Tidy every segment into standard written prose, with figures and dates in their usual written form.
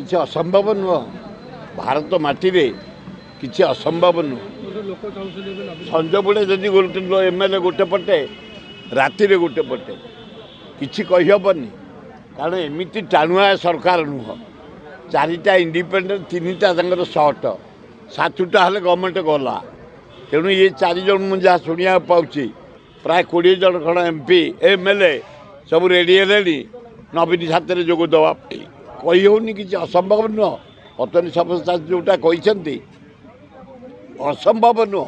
किसी असंभव नुह भारत माटी किसी असंभव नुह संज बुड़े जदि गोटे एमएलए गोटे पटे राति गोटे पटे किसी कहीहबनी कारण एमती टाणुआ सरकार नुह चारिटा इंडिपेंडेंट तीन टा सर्ट सातुटा हेल्ले गवर्नमेंट गला तेणु ये चारिज मुझे जहाँ शुणा पाँच प्राय 20 जन खंड एमपी एमएलए सब रेडी है नवीन छात्र जोग देवाई कही होनी किसी असंभव नुह अतनी समस्या जोटा कहते असंभव नुह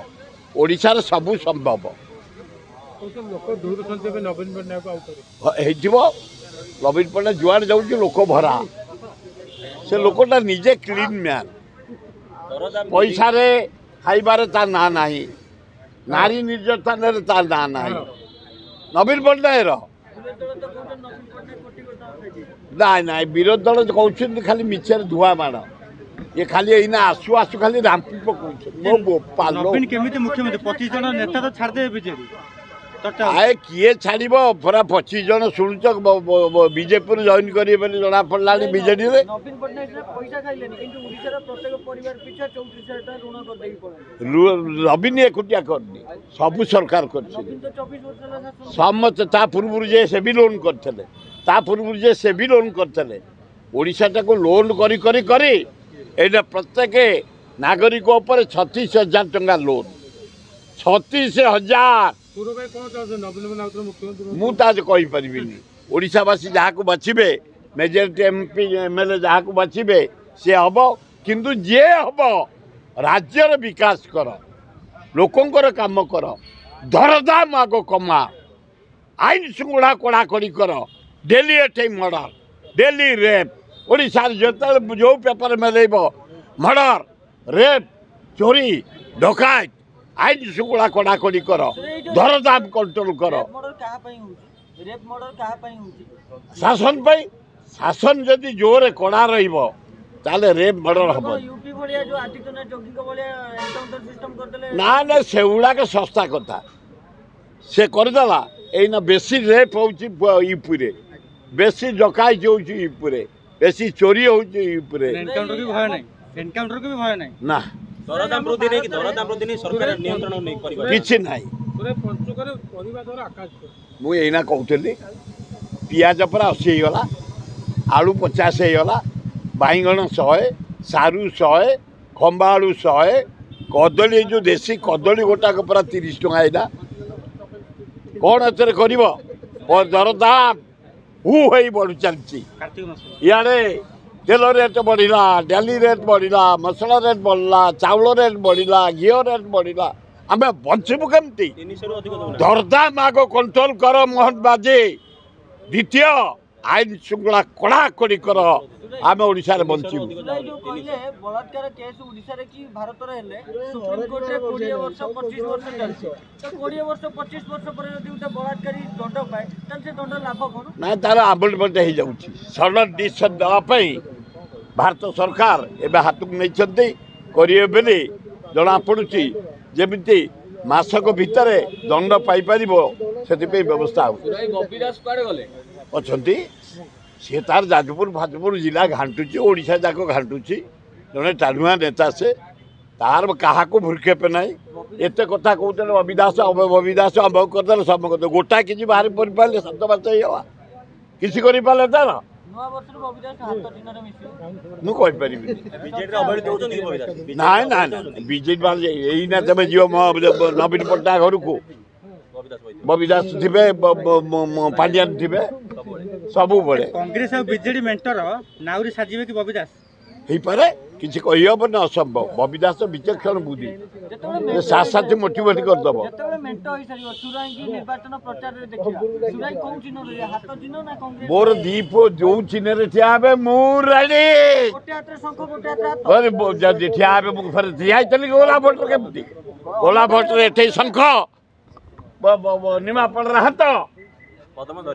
ओडिशार सबू संभव नवीन पट्टनायक जुआड़े जाऊँ लोक भरा से लोकटा निजे क्लीन मैन पैसा खाइबार ता ना नहीं नारी निर्यातन ता ना नहीं नवीन पट्टनायक ना ना विरोधी दल कहते खाली मिछर धुआ माड़ ये खाली एना आसु आसु खाली रामपी पकाउछन नवीन केमिति मुख्यमंत्री 25 जन नेता तो छाड़ दे बीजेपी आए किए छाड़ पूरा 25 जन शुणुच बीजेपी जॉइन करेंगे जना पड़ा बीजेडी नवीन एकुटिया करनी सबू सरकार कर समस्त पूर्व जे से भी लोन करते पूर्व जे से भी लोन करते ओडिशाटा को लोन करी एटा प्रत्येक नागरिक उपर 36,000 टंका लोन 36,000 मुझे कहीपरि ओडावासी जहाँ को बाछे मेजोरिटी एमपी एमएलए जहाँ को बाछे सी हम किंतु जे हम राज्यर विकास कर लोकंर काम कर दरदाम आग कमा आईन श्रृंखला कड़ाकड़ी कर डेली एटे मर्डर डेली रेप ओडिशा जो पेपर में मर्डर रेप चोरी डकायत आईन श्रृंखला कड़ाकड़ी कर दरदाम कंट्रोल कर शासन शासन जदि जोरे कड़ा रहा रेप मर्डर हम ना ना से गुड़ाक सस्ता कथा से करदेला एना बेसी रेप हो यूपी रे बेसी डकायत हो यूपी रे बेसी चोरी हो यूपी रे एनकाउंटर के भी भय नहीं ना दरदाम वृद्धि नहीं दरदाम वृद्धि नहीं सरकार नियंत्रण नहीं करिबा किछि नाही मु एना कहतली पियाज पर 80 गला आलू 50 गला बाईगण 100 सारू 100 खंबा आलू 100 कदली जो देसी कदली गोटाक पूरा 30 टका आइला कौन एतरे करिब दरदाम हई बढ़ चलती इे तेल रेट बढ़ला डाली रेट बढ़ला मसला रेट बढ़ला चाउल रेट बढ़ला घी रेट बढ़ला आम बचबू केमती दरदाम आग कंट्रोल कर मोहन बाजी द्वितीय आईन श्रृंखला कड़ाकड़ी कर आम ओडिशा बंचू बलात्कार केस ओडिशा रे कि भारत रे हेले सुप्रीम कोर्ट रे 20 वर्ष 25 वर्ष चलछि तो 20 वर्ष 25 वर्ष पर यदि उते बलात्कारी दंड पाए त से दंड लाभ कोन ना तार अबलमेंट हो जाउछि सडन डिसीजन देवा पई भारत सरकार एबे हाथ को नहीं करिए बेले जना पड़ुछि जेमिति मासक भितर दंड पाई परिबो सेति पे व्यवस्था हो गोपीदास पाड़े गले अछंती सी तार जाजपुर फाजपुर जिला घाटुची ओडिशा जाक घाटुची जड़े टाणुआ नेता से तार क्या भूक्षेप ना एत कथा कहते बबिदास बबिदास अम्ब करदे सब करदे गोटा कि बाहर पड़ पारे शब्द बात होगा किसी कर पारे तार मुझे ना ना ना बीजेपी यही तुम जीव नवीन पट्टनायक घर को बबिदास थे पांड्यान थे सबू बड़े कांग्रेस और बीजेडी मेंटर नाउरी साजिबे कि बबिदास ही पारे किसी कहीहबन असंभव बबिदास विचक्षण बुद्धि साथ साथ मोटिवेट करदेव मोर दी पु जो चिन्ह ठिया मुझे ठिया फिर ठिया गोला भोटर केमती गोला भोटर एठे शंख निमापड़ हाथ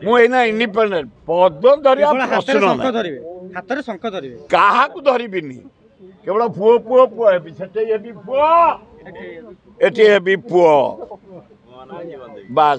मुझे इंडिपेंडेंट पद क्या धरबिनी केवल पुओ पुओ पुओ हेबी पुओ एटी हेबी पुओ बस।